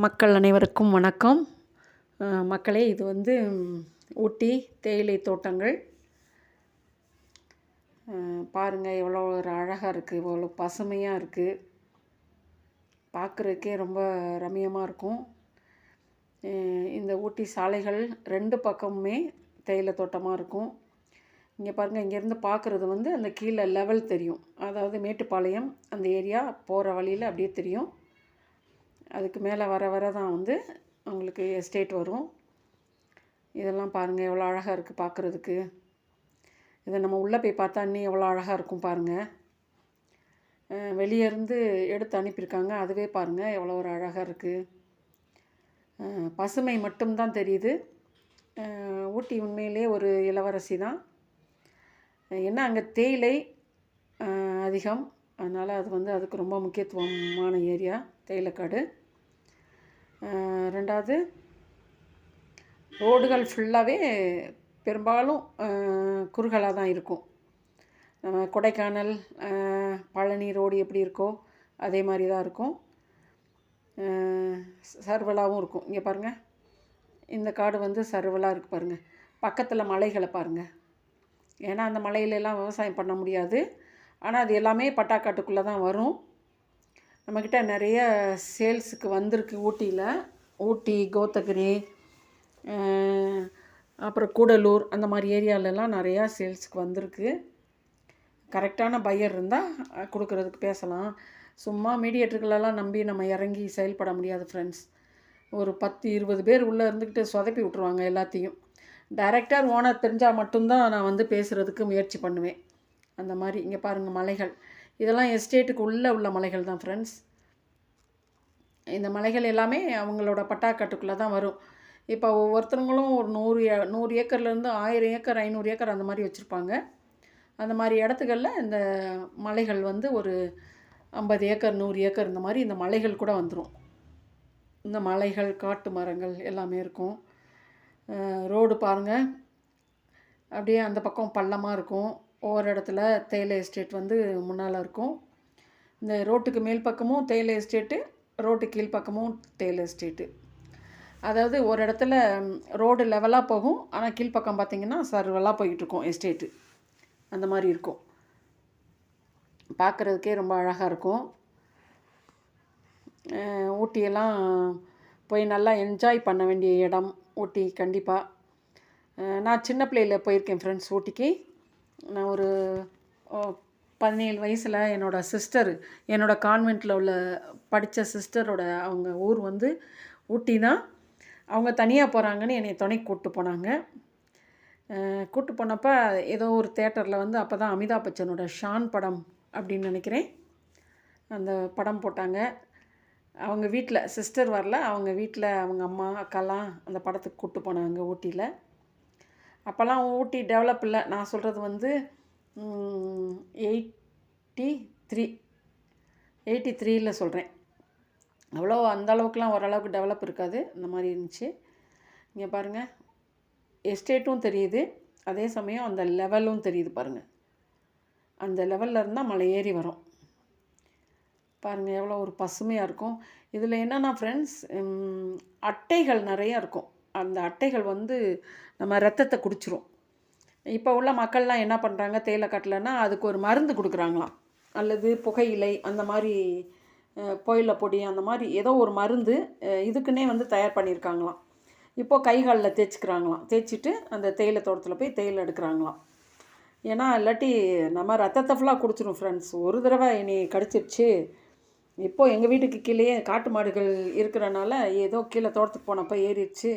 மக்கள் அனைவருக்கும் வணக்கம். மக்களே, இது வந்து ஊட்டி தேயிலை தோட்டங்கள். பாருங்கள், எவ்வளோ ஒரு அழகாக இருக்குது, எவ்வளோ பசுமையாக இருக்குது. பார்க்குறதுக்கே ரொம்ப ரம்மியமாக இருக்கும். இந்த ஊட்டி சாலைகள் 2 பக்கமுமே தேயிலை தோட்டமாக இருக்கும். இங்கே பாருங்கள், இங்கேருந்து பார்க்குறது வந்து அந்த கீழே லெவல் தெரியும். அதாவது மேட்டுப்பாளையம் அந்த ஏரியா போகிற வழியில் அப்படியே தெரியும். அதுக்கு மேலே வர வர தான் வந்து உங்களுக்கு எஸ்டேட் வரும். இதெல்லாம் பாருங்கள், எவ்வளோ அழகாக இருக்குது பார்க்குறதுக்கு. இதை நம்ம உள்ளே போய் பார்த்தா இன்னும் எவ்வளோ அழகாக இருக்கும் பாருங்கள். வெளியேருந்து எடுத்து அனுப்பியிருக்காங்க. அதுவே பாருங்கள் எவ்வளோ ஒரு அழகாக இருக்குது. பசுமை மட்டும்தான் தெரியுது. ஊட்டி உண்மையிலே ஒரு இளவரசி தான். ஏன்னா அங்கே தேயிலை அதிகம், அதனால் அது வந்து அதுக்கு ரொம்ப முக்கியத்துவமான ஏரியா தேயிலைக்காடு. ரெண்டாவது, ரோடுகள் ஃபுல்லாகவே பெரும்பாலும் குறுகலாக தான் இருக்கும். நம்ம கொடைக்கானல் பழனி ரோடு எப்படி இருக்கோ அதே மாதிரி தான் இருக்கும். சர்வலாகவும் இருக்கும். இங்கே பாருங்கள், இந்த காடு வந்து சர்வலாக இருக்குது பாருங்கள். பக்கத்தில் மலைகளை பாருங்கள். ஏன்னா அந்த மலையிலெல்லாம் விவசாயம் பண்ண முடியாது. ஆனால் அது எல்லாமே பட்டாக்காட்டுக்குள்ளே தான் வரும். நம்மக்கிட்ட நிறைய சேல்ஸுக்கு வந்திருக்கு ஊட்டியில். ஊட்டி, கோத்தகிரி, அப்புறம் கூடலூர் அந்த மாதிரி ஏரியாலெலாம் நிறையா சேல்ஸுக்கு வந்திருக்கு. கரெக்டான பையர் இருந்தால் கொடுக்குறதுக்கு பேசலாம். சும்மா மீடியேட்டர்களெல்லாம் நம்பி நம்ம இறங்கி செயல்பட முடியாது ஃப்ரெண்ட்ஸ். ஒரு 10-20 பேர் உள்ளே இருந்துக்கிட்டு சொதப்பி விட்ருவாங்க எல்லாத்தையும். டைரக்டர் ஓனர் தெரிஞ்சால் மட்டும்தான் நான் வந்து பேசுகிறதுக்கு முயற்சி பண்ணுவேன். அந்த மாதிரி இங்கே பாருங்கள் மலைகள். இதெல்லாம் எஸ்டேட்டுக்கு உள்ளே உள்ள மலைகள் தான் ஃப்ரெண்ட்ஸ். இந்த மலைகள் எல்லாமே அவங்களோட பட்டாக்காட்டுக்குள்ளே தான் வரும். இப்போ ஒவ்வொருத்தவங்களும் ஒரு 100 ஏக்கர்லேருந்து 1000 ஏக்கர் 500 ஏக்கர் அந்த மாதிரி வச்சுருப்பாங்க. அந்த மாதிரி இடத்துகளில் இந்த மலைகள் வந்து ஒரு 50 ஏக்கர் 100 ஏக்கர் இந்த மாதிரி இந்த மலைகள் கூட வந்துடும். இந்த மலைகள், காட்டு மரங்கள் எல்லாமே இருக்கும். ரோடு பாருங்கள், அப்படியே அந்த பக்கம் பள்ளமாக இருக்கும். ஒவ்வொரு இடத்துல தேயிலை எஸ்டேட் வந்து முன்னால் இருக்கும். இந்த ரோட்டுக்கு மேல் பக்கமும் தேயிலை எஸ்டேட்டு, ரோட்டு கீழ் பக்கமும் தேயிலை எஸ்டேட்டு. அதாவது ஒரு இடத்துல ரோடு லெவலாக போகும், ஆனால் கீழ்ப்பக்கம் பார்த்திங்கன்னா சர்வலாக போயிட்டுருக்கும் எஸ்டேட்டு. அந்த மாதிரி இருக்கும். பார்க்குறதுக்கே ரொம்ப அழகாக இருக்கும். ஊட்டியெல்லாம் போய் நல்லா என்ஜாய் பண்ண வேண்டிய இடம் ஊட்டி கண்டிப்பாக. நான் சின்ன பிள்ளையில் போயிருக்கேன் ஃப்ரெண்ட்ஸ் ஊட்டிக்கு. நான் ஒரு 17 வயசில் என்னோடய சிஸ்டர், என்னோடய கான்வெண்ட்டில் உள்ள படித்த சிஸ்டரோட அவங்க ஊர் வந்து ஊட்டி தான். அவங்க தனியாக போகிறாங்கன்னு என்னை துணைக்கு கூப்பிட்டு போனாங்க. கூப்பிட்டு போனப்போ ஏதோ ஒரு தேட்டரில் வந்து அப்போ தான் அமிதாப் பச்சனோட ஷான் படம் அப்படின்னு நினைக்கிறேன், அந்த படம் போட்டாங்க. அவங்க வீட்டில் சிஸ்டர் வரல, அவங்க வீட்டில் அவங்க அம்மா அக்காலாம் அந்த படத்துக்கு கூப்பிட்டு போனாங்க ஊட்டியில். அப்போல்லாம் ஊட்டி டெவலப் இல்லை. நான் சொல்கிறது வந்து 83ல் சொல்கிறேன். அவ்வளோ அந்த அளவுக்குலாம் ஓரளவுக்கு டெவலப் இருக்காது, இந்த மாதிரி இருந்துச்சு. இங்கே பாருங்கள், எஸ்டேட்டும் தெரியுது, அதே சமயம் அந்த லெவலும் தெரியுது பாருங்கள். அந்த லெவலில் இருந்தால் மலை ஏறி வரும். பாருங்கள் எவ்வளோ ஒரு பசுமையாக இருக்கும். இதில் என்னென்னா ஃப்ரெண்ட்ஸ், அட்டைகள் நிறையா இருக்கும். அந்த அட்டைகள் வந்து நம்ம ரத்தத்தை குடிச்சிரும். இப்போ உள்ள மக்கள்லாம் என்ன பண்ணுறாங்க, தேயிலை காட்டிலன்னா அதுக்கு ஒரு மருந்து கொடுக்குறாங்களாம், அல்லது புகையிலை அந்த மாதிரி புயல பொடி அந்த மாதிரி ஏதோ ஒரு மருந்து இதுக்குன்னே வந்து தயார் பண்ணியிருக்காங்களாம். இப்போது கைகாலில் தேய்ச்சிக்கிறாங்களாம். தேய்ச்சிட்டு அந்த தேயிலை தோட்டத்தில் போய் தேயிலை எடுக்கிறாங்களாம். ஏன்னா இல்லாட்டி நம்ம ரத்தத்தை ஃபுல்லாக குடிச்சிடும் ஃப்ரெண்ட்ஸ். ஒரு தடவை என்னை கடிச்சிருச்சு. இப்போது எங்கள் வீட்டுக்கு கீழேயே காட்டு மாடுகள் இருக்கிறனால ஏதோ கீழே தோட்டத்துக்கு போனப்போ ஏறிடுச்சு.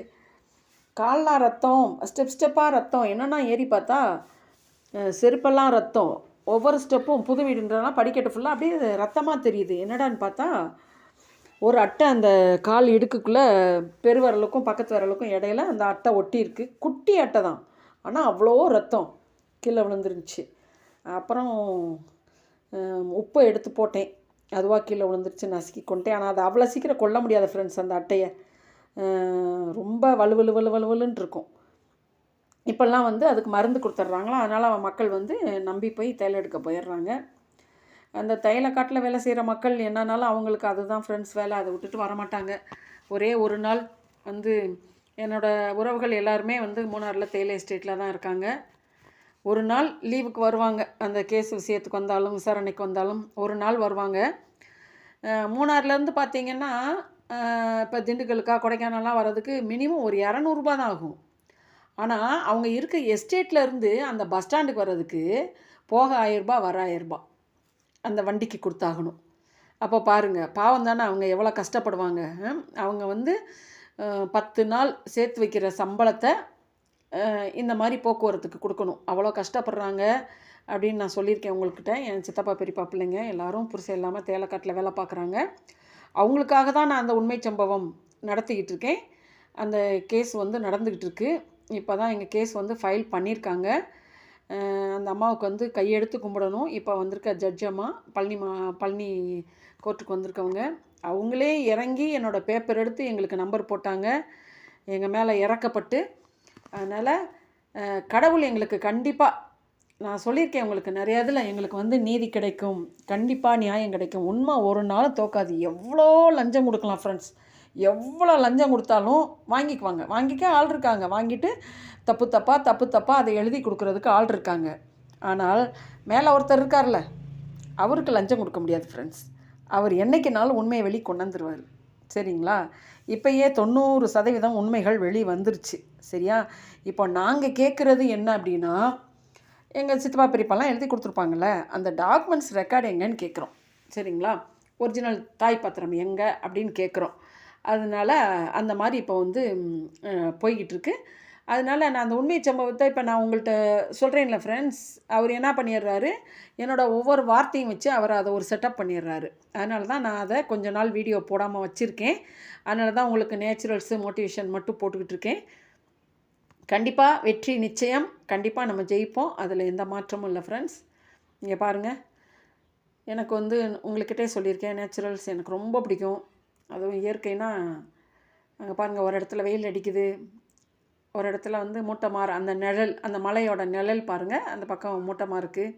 கால்லாம் ரத்தம், ஸ்டெப்பாக ரத்தம். என்னென்னா ஏறி பார்த்தா செருப்பெல்லாம் ரத்தம். ஒவ்வொரு ஸ்டெப்பும் புது வீடுன்றனா படிக்கட்டு ஃபுல்லாக அப்படியே ரத்தமாக தெரியுது. என்னடான்னு பார்த்தா ஒரு அட்டை அந்த கால் இடுக்குள்ளே பெருவிரலுக்கும் பக்கத்து விரலுக்கும் இடையில அந்த அட்டை ஒட்டி இருக்குது. குட்டி அட்டை தான், ஆனால் அவ்வளோ ரத்தம் கீழே விழுந்துருந்துச்சு. அப்புறம் உப்பை எடுத்து போட்டேன், அதுவாக கீழே விழுந்துருச்சு, நசுக்கி கொண்டேன். ஆனால் அது அவ்வளோ சீக்கிரம் கொல்ல முடியாது ஃப்ரெண்ட்ஸ். அந்த அட்டையை ரொம்ப வலுவலுன்னு இருக்கும். இப்போல்லாம் வந்து அதுக்கு மருந்து கொடுத்துட்றாங்களா, அதனால் மக்கள் வந்து நம்பி போய் தேயிலை எடுக்க போயிடுறாங்க. அந்த தைலக்காட்டில் வேலை செய்கிற மக்கள் என்னன்னாலும் அவங்களுக்கு அதுதான் ஃப்ரெண்ட்ஸ் வேலை, அதை விட்டுட்டு வரமாட்டாங்க. ஒரே ஒரு நாள் வந்து என்னோடய உறவுகள் எல்லாருமே வந்து மூணாறில் தேயிலை எஸ்டேட்டில் தான் இருக்காங்க. ஒரு நாள் லீவுக்கு வருவாங்க, அந்த கேஸ் விஷயத்துக்கு வந்தாலும் விசாரணைக்கு வந்தாலும் ஒரு நாள் வருவாங்க. மூணாறுலேருந்து பார்த்திங்கன்னா இப்போ திண்டுக்கலுக்கா கொடைக்கானல்லாம் வர்றதுக்கு மினிமம் ஒரு 200 ரூபா தான் ஆகும். ஆனால் அவங்க இருக்க எஸ்டேட்லேருந்து அந்த பஸ் ஸ்டாண்டுக்கு வர்றதுக்கு போக 1000 ரூபா வர 1000 ரூபா அந்த வண்டிக்கு கொடுத்தாகணும். அப்போ பாருங்கள், பாவம் தானே, அவங்க எவ்வளோ கஷ்டப்படுவாங்க. அவங்க வந்து 10 நாள் சேர்த்து வைக்கிற சம்பளத்தை இந்த மாதிரி போக்குவரத்துக்கு கொடுக்கணும். அவ்வளோ கஷ்டப்படுறாங்க அப்படின்னு நான் சொல்லியிருக்கேன் உங்கள்கிட்ட. என் சித்தப்பா பெரியப்பா பிள்ளைங்க எல்லோரும் புருஷன் இல்லாமல் தேயிலைக்காட்டில் வேலை பார்க்குறாங்க. அவங்களுக்காக தான் நான் அந்த உண்மை சம்பவம் நடத்திக்கிட்டு இருக்கேன். அந்த கேஸ் வந்து நடந்துக்கிட்டு இருக்கு. இப்போ தான் எங்கள் கேஸ் வந்து ஃபைல் பண்ணியிருக்காங்க. அந்த அம்மாவுக்கு வந்து கையெடுத்து கும்பிடணும். இப்போ வந்திருக்க ஜட்ஜ் அம்மா பழனி கோர்ட்டுக்கு வந்திருக்கவங்க, அவங்களே இறங்கி என்னோடய பேப்பர் எடுத்து எங்களுக்கு நம்பர் போட்டாங்க, எங்கள் மேலே இறக்கப்பட்டு. அதனால் கடவுள் எங்களுக்கு கண்டிப்பாக, நான் சொல்லியிருக்கேன் உங்களுக்கு நிறையா இதில், எங்களுக்கு வந்து நீதி கிடைக்கும், கண்டிப்பாக நியாயம் கிடைக்கும். உண்மை ஒரு நாள் தோக்காது. எவ்வளோ லஞ்சம் கொடுக்கலாம் ஃப்ரெண்ட்ஸ், எவ்வளோ லஞ்சம் கொடுத்தாலும் வாங்கிக்குவாங்க. வாங்கிக்க ஆள் இருக்காங்க, வாங்கிட்டு தப்பு தப்பாக அதை எழுதி கொடுக்குறதுக்கு ஆள் இருக்காங்க. ஆனால் மேலே ஒருத்தர் இருக்கார்ல, அவருக்கு லஞ்சம் கொடுக்க முடியாது ஃப்ரெண்ட்ஸ். அவர் என்றைக்குனாலும் உண்மையை வெளி கொண்டாந்துருவார். சரிங்களா? இப்போயே 90% உண்மைகள் வெளி வந்துருச்சு. சரியா? இப்போ நாங்கள் கேட்குறது என்ன அப்படின்னா, எங்கள் சித்தப்பா பெரியப்பாலாம் எழுதி கொடுத்துருப்பாங்கள்ல, அந்த டாக்குமெண்ட்ஸ் ரெக்கார்டு எங்கன்னு கேட்குறோம். சரிங்களா? ஒரிஜினல் தாய் பத்திரம் எங்கே அப்படின்னு கேட்குறோம். அதனால் அந்த மாதிரி இப்போ வந்து போய்கிட்டு இருக்கு. அதனால் நான் அந்த உண்மை சம்பவத்தை இப்போ நான் உங்கள்கிட்ட சொல்கிறேன்ல ஃப்ரெண்ட்ஸ், அவர் என்ன பண்ணிடுறாரு, என்னோடய ஒவ்வொரு வார்த்தையும் வச்சு அவர் அதை ஒரு செட்டப் பண்ணிடுறாரு. அதனால தான் நான் அதை கொஞ்ச நாள் வீடியோ போடாமல் வச்சுருக்கேன். அதனால தான் உங்களுக்கு நேச்சுரல்ஸு மோட்டிவேஷன் மட்டும் போட்டுக்கிட்டு இருக்கேன். கண்டிப்பாக வெற்றி நிச்சயம், கண்டிப்பாக நம்ம ஜெயிப்போம், அதில் எந்த மாற்றமும் இல்லை ஃப்ரெண்ட்ஸ். இங்கே பாருங்கள், எனக்கு வந்து உங்கள்கிட்டே சொல்லியிருக்கேன், நேச்சுரல்ஸ் எனக்கு ரொம்ப பிடிக்கும். அதுவும் இயற்கைனா, அங்கே பாருங்கள், ஒரு இடத்துல வெயில் அடிக்குது, ஒரு இடத்துல வந்து மூட்டமாக அந்த நிழல், அந்த மலையோட நிழல் பாருங்கள், அந்த பக்கம் மூட்டமாக இருக்குது.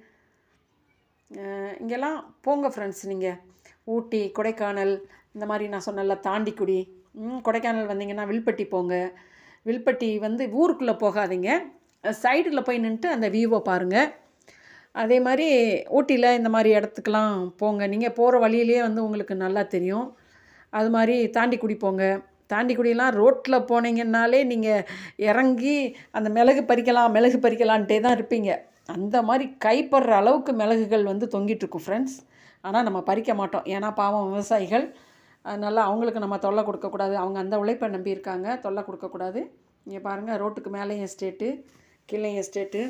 இங்கெல்லாம் போங்க ஃப்ரெண்ட்ஸ், நீங்கள் ஊட்டி கொடைக்கானல் இந்த மாதிரி நான் சொன்னல தாண்டிக்குடி, கொடைக்கானல் வந்தீங்கன்னா வில்பட்டி போங்க. வில்பட்டி வந்து ஊருக்குள்ளே போகாதீங்க, சைடில் போய் நின்றுட்டு அந்த வியூவை பாருங்கள். அதே மாதிரி ஊட்டியில் இந்த மாதிரி இடத்துக்கெலாம் போங்க. நீங்கள் போகிற வழியிலே வந்து உங்களுக்கு நல்லா தெரியும். அது மாதிரி தாண்டிக்குடி போங்க. தாண்டிக்குடியெலாம் ரோட்டில் போனீங்கன்னாலே நீங்கள் இறங்கி அந்த மிளகு பறிக்கலான்ட்டே தான் இருப்பீங்க. அந்த மாதிரி கைப்படுற அளவுக்கு மிளகுகள் வந்து தொங்கிட்டுருக்கும் ஃப்ரெண்ட்ஸ். ஆனால் நம்ம பறிக்க மாட்டோம், ஏன்னா பாவம் விவசாயிகள். அதனால் அவங்களுக்கு நம்ம தொல்லை கொடுக்கக்கூடாது. அவங்க அந்த உழைப்பை நம்பியிருக்காங்க, தொல்லை கொடுக்கக்கூடாது. இங்கே பாருங்கள், ரோட்டுக்கு மேலேயும் எஸ்டேட்டு, கீழே எஸ்டேட்டு.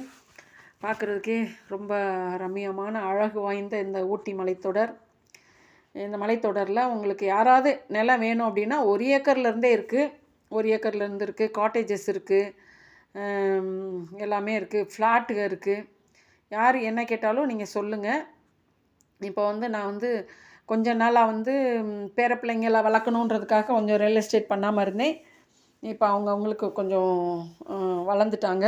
பார்க்குறதுக்கே ரொம்ப ரம்மியமான அழகு வாய்ந்த இந்த ஊட்டி மலைத்தொடர். இந்த மலைத்தொடரில் உங்களுக்கு யாராவது நிலம் வேணும் அப்படின்னா 1 ஏக்கர்லேருந்தே இருக்குது. 1 ஏக்கர்லேருந்து இருக்குது, காட்டேஜஸ் இருக்குது, எல்லாமே இருக்குது, ஃப்ளாட்டுக இருக்குது. யார் என்ன கேட்டாலும் நீங்கள் சொல்லுங்கள். இப்போ வந்து நான் வந்து கொஞ்ச நாளாக வந்து பேர பிள்ளைங்களை வளர்க்கணுன்றதுக்காக கொஞ்சம் ரியல் எஸ்டேட் பண்ணாமல் இருந்தேன். இப்போ அவங்களுக்கு கொஞ்சம் வளர்ந்துட்டாங்க,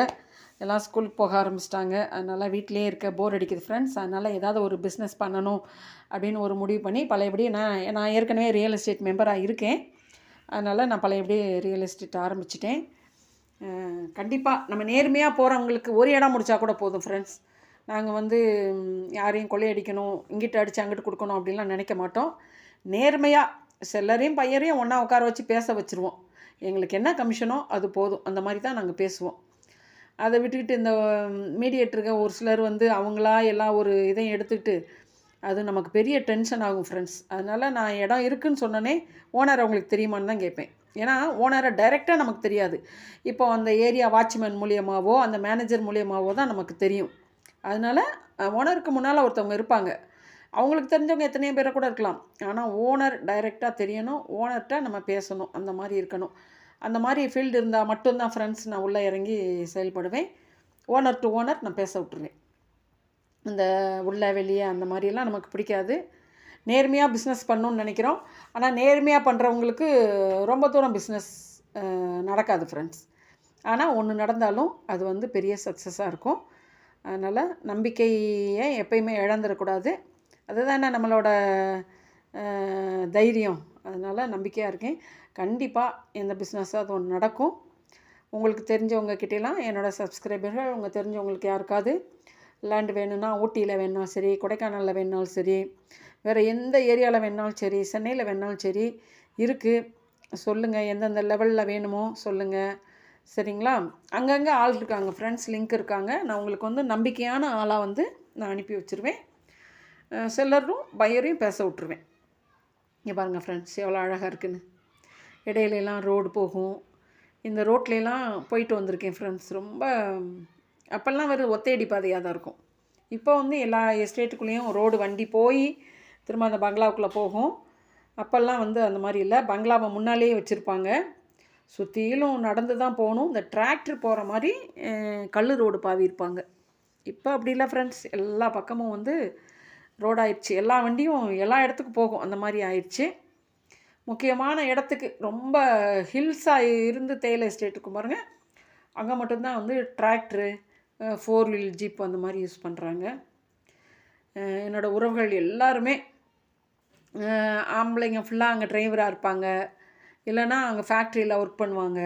எல்லாம் ஸ்கூலுக்கு போக ஆரம்பிச்சிட்டாங்க. அதனால் வீட்டிலே இருக்க போர் அடிக்குது ஃப்ரெண்ட்ஸ். அதனால் ஏதாவது ஒரு பிஸ்னஸ் பண்ணணும் அப்படின்னு ஒரு முடிவு பண்ணி பழையபடி நான் ஏற்கனவே ரியல் எஸ்டேட் மெம்பராக இருக்கேன். அதனால் நான் பழையபடி ரியல் எஸ்டேட் ஆரம்பிச்சிட்டேன். கண்டிப்பாக நம்ம நேர்மையாக போகிறவங்களுக்கு ஒரு இடம் முடித்தா கூட போதும் ஃப்ரெண்ட்ஸ். நாங்கள் வந்து யாரையும் கொள்ளையடிக்கணும், இங்கிட்ட அடித்து அங்கிட்டு கொடுக்கணும் அப்படின்லாம் நினைக்க மாட்டோம். நேர்மையாக செல்லரையும் பையரையும் ஒன்றா உட்கார வச்சு பேச வச்சுருவோம். எங்களுக்கு என்ன கமிஷனோ அது போதும், அந்த மாதிரி தான் நாங்கள் பேசுவோம். அதை விட்டுக்கிட்டு இந்த மீடியேட்டருங்க ஒரு சிலர் வந்து அவங்களா எல்லாம் ஒரு இதையும் எடுத்துக்கிட்டு அது நமக்கு பெரிய டென்ஷன் ஆகும் ஃப்ரெண்ட்ஸ். அதனால் நான் இடம் இருக்குதுன்னு சொன்னோன்னே ஓனர் அவங்களுக்கு தெரியுமான்னு தான் கேட்பேன். ஏன்னா ஓனரை டைரெக்டாக நமக்கு தெரியாது. இப்போ அந்த ஏரியா வாட்ச்மேன் மூலியமாகவோ அந்த மேனேஜர் மூலியமாகவோ தான் நமக்கு தெரியும். அதனால் ஓனருக்கு முன்னால் ஒருத்தவங்க இருப்பாங்க, அவங்களுக்கு தெரிஞ்சவங்க எத்தனையோ பேரை கூட இருக்கலாம். ஆனால் ஓனர் டைரெக்டாக தெரியணும், ஓனர்கிட்ட நம்ம பேசணும், அந்த மாதிரி இருக்கணும். அந்த மாதிரி ஃபீல்டு இருந்தால் மட்டும்தான் ஃப்ரெண்ட்ஸ் நான் உள்ளே இறங்கி செயல்படுவேன். ஓனர் டு ஓனர் நான் பேச விட்டுருவேன். இந்த உள்ள வெளியே அந்த மாதிரியெல்லாம் நமக்கு பிடிக்காது. நேர்மையாக பிஸ்னஸ் பண்ணணுன்னு நினைக்கிறோம், ஆனால் நேர்மையாக பண்ணுறவங்களுக்கு ரொம்ப தூரம் பிஸ்னஸ் நடக்காது ஃப்ரெண்ட்ஸ். ஆனால் ஒன்று நடந்தாலும் அது வந்து பெரிய சக்ஸஸாக இருக்கும். அதனால் நம்பிக்கையை எப்பயுமே இழந்துடக்கூடாது. அதுதானே நம்மளோட தைரியம். அதனால் நம்பிக்கையாக இருக்கேன். கண்டிப்பாக எந்த பிஸ்னஸும் அது ஒன்று நடக்கும். உங்களுக்கு தெரிஞ்சவங்க கிட்டேலாம் என்னோடய சப்ஸ்கிரைபர்கள் உங்கள் தெரிஞ்சவங்களுக்கு யாருக்காவது லேண்ட் வேணும்னா ஊட்டியில் வேணுனாலும் சரி, கொடைக்கானலில் வேணுனாலும் சரி, வேறு எந்த ஏரியாவில் வேணுனாலும் சரி, சென்னையில் வேணுனாலும் சரி இருக்குது. சொல்லுங்கள், எந்தெந்த லெவலில் வேணுமோ சொல்லுங்கள். சரிங்களா? அங்கங்கே ஆள் இருக்காங்க, ஃப்ரெண்ட்ஸ் லிங்க் இருக்காங்க. நான் உங்களுக்கு வந்து நம்பிக்கையான ஆளாக வந்து நான் அனுப்பி வச்சுருவேன். செல்லரும் பையரையும் பேச விட்ருவேன். இங்கே பாருங்கள் ஃப்ரெண்ட்ஸ், எவ்வளோ அழகாக இருக்குன்னு. இடையிலலாம் ரோடு போகும். இந்த ரோட்லலாம் போயிட்டு வந்திருக்கேன் ஃப்ரெண்ட்ஸ். ரொம்ப அப்போல்லாம் வெறும் ஒத்தையடி பாதையாக தான் இருக்கும். இப்போ வந்து எல்லா எஸ்டேட்டுக்குள்ளேயும் ரோடு வண்டி போய் திரும்ப அந்த பங்களாவுக்குள்ளே போகும். அப்போல்லாம் வந்து அந்த மாதிரி இல்லை. பங்களாவை முன்னாலேயே வச்சுருப்பாங்க. சுற்றிலும் நடந்து தான் போகணும். இந்த டிராக்டர் போகிற மாதிரி கல் ரோடு பாவியிருப்பாங்க. இப்போ அப்படி இல்லை ஃப்ரெண்ட்ஸ். எல்லா பக்கமும் வந்து ரோடாயிடுச்சு. எல்லா வண்டியும் எல்லா இடத்துக்கும் போகும். அந்த மாதிரி ஆயிடுச்சு. முக்கியமான இடத்துக்கு ரொம்ப ஹில்ஸாக இருந்து தேயிலை எஸ்டேட்டுக்கு பாருங்கள், அங்கே மட்டும்தான் வந்து டிராக்டரு, 4 வீல் ஜீப் அந்த மாதிரி யூஸ் பண்ணுறாங்க. என்னோடய உறவுகள் எல்லாருமே ஆம்பளைங்க ஃபுல்லாக அங்கே டிரைவராக இருப்பாங்க, இல்லைன்னா அங்கே ஃபேக்ட்ரியில் ஒர்க் பண்ணுவாங்க.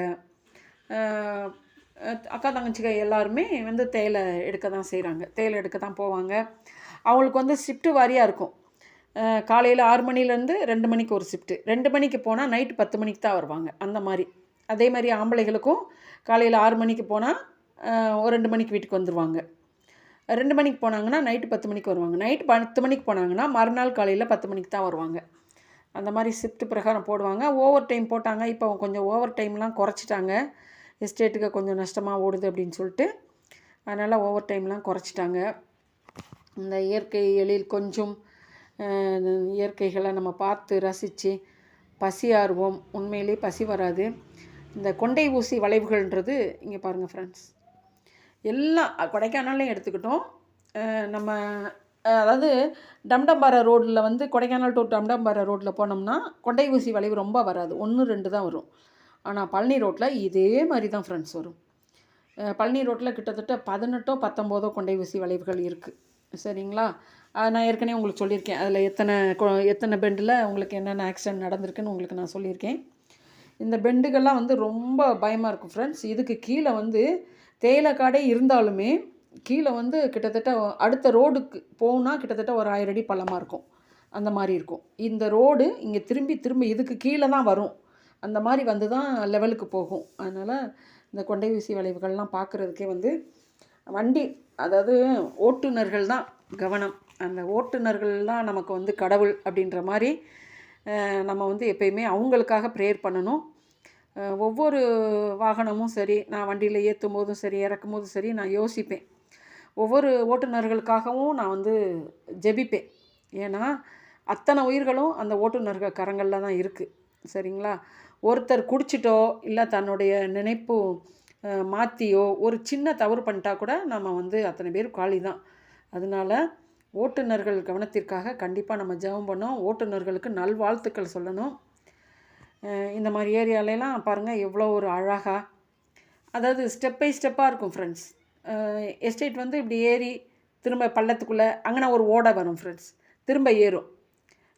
அக்கா தங்கச்சிங்க எல்லாருமே வந்து தேயிலை எடுக்க தான் செய்கிறாங்க, தேயிலை எடுக்க தான் போவாங்க. அவங்களுக்கு வந்து ஷிஃப்ட்டு வாரியாக இருக்கும். காலையில் 6 மணிலேருந்து 2 மணிக்கு ஒரு ஷிஃப்ட்டு, 2 மணிக்கு போனால் நைட்டு 10 மணிக்கு தான் வருவாங்க. அந்த மாதிரி அதே மாதிரி ஆம்பளைகளுக்கும் காலையில் 6 மணிக்கு போனால் ஒரு 2 மணிக்கு வீட்டுக்கு வந்துடுவாங்க. 2 மணிக்கு போனாங்கன்னா நைட்டு 10 மணிக்கு வருவாங்க. நைட்டு 10 மணிக்கு போனாங்கன்னா மறுநாள் காலையில் 10 மணிக்கு தான் வருவாங்க. அந்த மாதிரி ஷிஃப்ட் பிரகாரம் போடுவாங்க. ஓவர் டைம் போட்டாங்க. இப்போ கொஞ்சம் ஓவர் டைம்லாம் குறைச்சிட்டாங்க. எஸ்டேட்டுக்கு கொஞ்சம் நஷ்டமாக ஓடுது அப்படின்னு சொல்லிட்டு, அதனால் ஓவர் டைம்லாம் குறைச்சிட்டாங்க. இந்த இயற்கை எழில் கொஞ்சம் இயற்கைகளை நம்ம பார்த்து ரசித்து பசி ஆர்வம், உண்மையிலே பசி வராது. இந்த கொண்டை ஊசி வளைவுகள்ன்றது இங்கே பாருங்கள் ஃப்ரெண்ட்ஸ், எல்லாம் கொடைக்கானல்லையும் எடுத்துக்கிட்டோம். நம்ம அதாவது டம்டம்பாறை ரோட்டில் வந்து கொடைக்கானல் டு டம்டம்பாறை ரோட்டில் போனோம்னா கொண்டை ஊசி வளைவு ரொம்ப வராது, 1 2 தான் வரும். ஆனால் பழனி ரோட்டில் இதே மாதிரி தான் ஃப்ரெண்ட்ஸ் வரும். பழனி ரோட்டில் கிட்டத்தட்ட 18 19 கொண்டை ஊசி வளைவுகள் இருக்குது. சரிங்களா? நான் ஏற்கனவே உங்களுக்கு சொல்லியிருக்கேன். அதில் எத்தனை பெண்டில் உங்களுக்கு என்னென்ன ஆக்சிடென்ட் நடந்திருக்குன்னு உங்களுக்கு நான் சொல்லியிருக்கேன். இந்த பெண்டுகள்லாம் வந்து ரொம்ப பயமாக இருக்கும் ஃப்ரெண்ட்ஸ். இதுக்கு கீழே வந்து தேயிலை காடே இருந்தாலுமே கீழே வந்து கிட்டத்தட்ட அடுத்த ரோடுக்கு போனால் கிட்டத்தட்ட ஒரு 1000 அடி பள்ளமாக இருக்கும். அந்த மாதிரி இருக்கும். இந்த ரோடு இங்கே திரும்ப இதுக்கு கீழே தான் வரும். அந்த மாதிரி வந்து தான் லெவலுக்கு போகும். அதனால் இந்த கொண்டை ஊசி வளைவுகள்லாம் பார்க்குறதுக்கே வந்து வண்டி, அதாவது ஓட்டுநர்கள் தான் கவனம். அந்த ஓட்டுநர்கள் தான் நமக்கு வந்து கடவுள் அப்படின்ற மாதிரி நம்ம வந்து எப்பயுமே அவங்களுக்காக ப்ரேயர் பண்ணணும். ஒவ்வொரு வாகனமும் சரி, நான் வண்டியில் ஏற்றும் போதும் சரி, இறக்கும் போதும் சரி, நான் யோசிப்பேன். ஒவ்வொரு ஓட்டுநர்களுக்காகவும் நான் வந்து ஜெபிப்பேன். ஏன்னா அத்தனை உயிர்களும் அந்த ஓட்டுநர்கள் கரங்களில் தான் இருக்குது. சரிங்களா? ஒருத்தர் குடிச்சிட்டோ இல்லை தன்னுடைய நினைப்பு மாற்றியோ ஒரு சின்ன தவறு பண்ணிட்டா கூட நம்ம வந்து அத்தனை பேர் காலி தான். அதனால் ஓட்டுநர்கள் கவனத்திற்காக கண்டிப்பாக நம்ம ஜெபம் பண்ணோம். ஓட்டுநர்களுக்கு நல்வாழ்த்துக்கள் சொல்லணும். இந்த மாதிரி ஏரியாலெலாம் பாருங்கள் எவ்வளோ ஒரு அழகாக, அதாவது ஸ்டெப் பை ஸ்டெப்பாக இருக்கும் ஃப்ரெண்ட்ஸ். எஸ்டேட் வந்து இப்படி ஏறி திரும்ப பள்ளத்துக்குள்ளே அங்கேனா ஒரு ஓடை வரும் ஃப்ரெண்ட்ஸ், திரும்ப ஏறும்,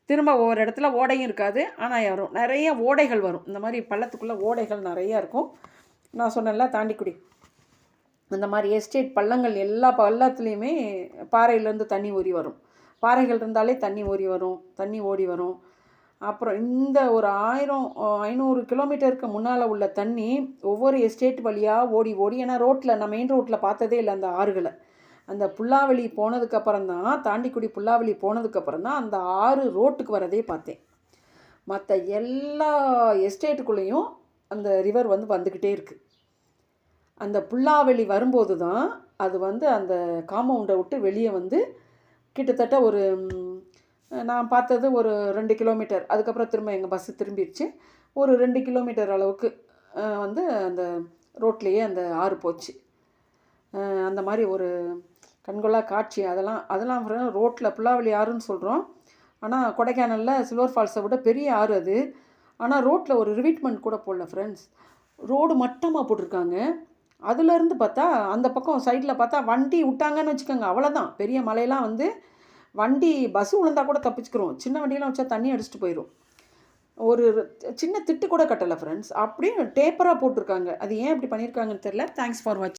திரும்ப ஒவ்வொரு இடத்துல ஓடையும் இருக்காது, ஆனால் வரும், நிறைய ஓடைகள் வரும். இந்த மாதிரி பள்ளத்துக்குள்ளே ஓடைகள் நிறையா இருக்கும். நான் சொன்னேன்ல தாண்டிக்குடி, அந்த மாதிரி எஸ்டேட் பள்ளங்கள் எல்லா பள்ளத்துலேயுமே பாறையிலேருந்து தண்ணி ஊறி வரும். பாறைகள் இருந்தாலே தண்ணி ஊறி வரும், தண்ணி ஓடி வரும். அப்புறம் இந்த ஒரு 500 கிலோமீட்டருக்கு முன்னால் உள்ள தண்ணி ஒவ்வொரு எஸ்டேட் வழியாக ஓடி ஓடி, ஏன்னா ரோட்டில் நான் மெயின் ரோட்டில் பார்த்ததே இல்லை அந்த ஆறுகளை. அந்த புல்லாவெளி போனதுக்கப்புறம் தான், தாண்டிக்குடி புல்லாவெளி போனதுக்கப்புறம் தான் அந்த ஆறு ரோட்டுக்கு வரதே பார்த்தேன். மற்ற எல்லா எஸ்டேட்டுக்குள்ளேயும் அந்த ரிவர் வந்து வந்துக்கிட்டே இருக்குது. அந்த புல்லாவெளி வரும்போது தான் அது வந்து அந்த காம்பவுண்டை விட்டு வெளியே வந்து கிட்டத்தட்ட ஒரு நான் பார்த்தது ஒரு 2 கிலோமீட்டர், அதுக்கப்புறம் திரும்ப எங்கள் பஸ்ஸு திரும்பிடுச்சு, ஒரு 2 கிலோமீட்டர் அளவுக்கு வந்து அந்த ரோட்லேயே அந்த ஆறு போச்சு. அந்த மாதிரி ஒரு கண்கொள்ளா காட்சி. அதெல்லாம் ரோட்டில் புல்லாவெளி ஆறுன்னு சொல்கிறோம், ஆனால் கொடைக்கானலில் சில்வர் ஃபால்ஸை விட பெரிய ஆறு அது. ஆனால் ரோட்டில் ஒரு ரிவீட்மெண்ட் கூட போடல ஃப்ரெண்ட்ஸ், ரோடு மட்டமாக போட்டிருக்காங்க. அதுலேருந்து பார்த்தா அந்த பக்கம் சைடில் பார்த்தா வண்டி விட்டாங்கன்னு வச்சுக்கோங்க, அவ்வளோதான். பெரிய மலையெல்லாம் வந்து வண்டி பஸ்ஸு விழுந்தா கூட தப்பிச்சுக்கிறோம், சின்ன வண்டியெல்லாம் வச்சா தண்ணி அடிச்சுட்டு போயிடும். ஒரு சின்ன திட்டு கூட கட்டலை ஃப்ரெண்ட்ஸ், அப்படியே டேப்பராக போட்டிருக்காங்க. அது ஏன் இப்படி பண்ணியிருக்காங்கன்னு தெரியல. தேங்க்ஸ் ஃபார் வாட்சிங்.